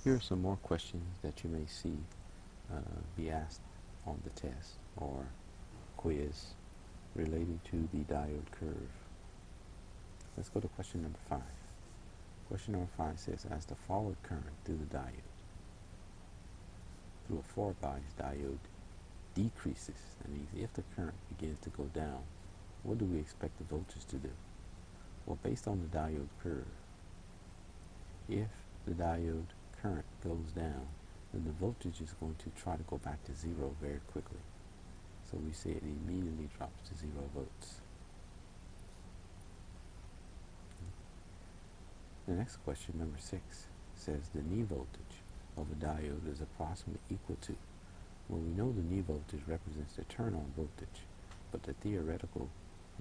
Here are some more questions that you may see be asked on the test or quiz relating to the diode curve. Let's go to question number 5. Question number 5 says, as the forward current through the diode, through a forward bias diode, decreases, that means if the current begins to go down, what do we expect the voltage to do? Well, based on the diode curve, if the diode current goes down, then the voltage is going to try to go back to zero very quickly. So we say it immediately drops to 0 volts. The next question, number 6, says the knee voltage of a diode is approximately equal to. Well, we know the knee voltage represents the turn-on voltage, but the theoretical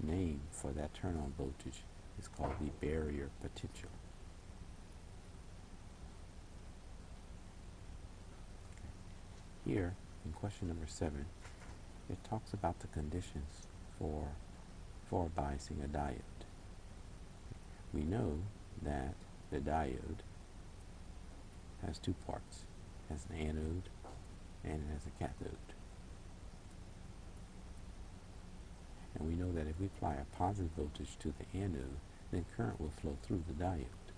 name for that turn-on voltage is called the barrier potential. Here, in question number 7, it talks about the conditions for biasing a diode. We know that the diode has two parts. It has an anode and it has a cathode. And we know that if we apply a positive voltage to the anode, then current will flow through the diode.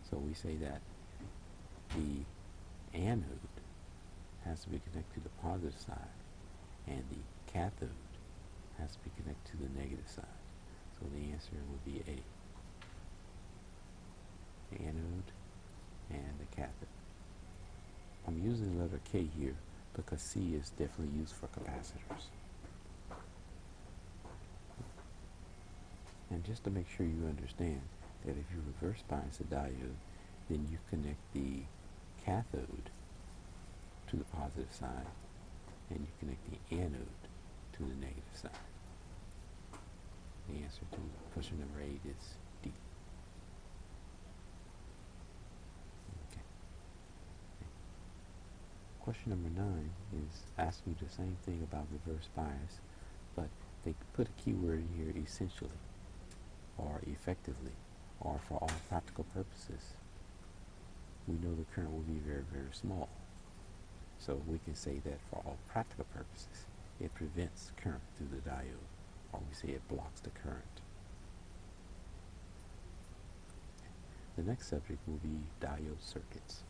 So we say that the anode has to be connected to the positive side, and the cathode has to be connected to the negative side. So the answer would be A. The anode and the cathode. I'm using the letter K here because C is definitely used for capacitors. And just to make sure you understand that if you reverse bias a diode, then you connect the cathode to the positive side, and you connect the anode to the negative side. The answer to question number 8 is D. Okay. Question number 9 is asking you the same thing about reverse bias, but they put a keyword in here, essentially, or effectively, or for all practical purposes. We know the current will be very, very small. So we can say that for all practical purposes, it prevents current through the diode, or we say it blocks the current. The next subject will be diode circuits.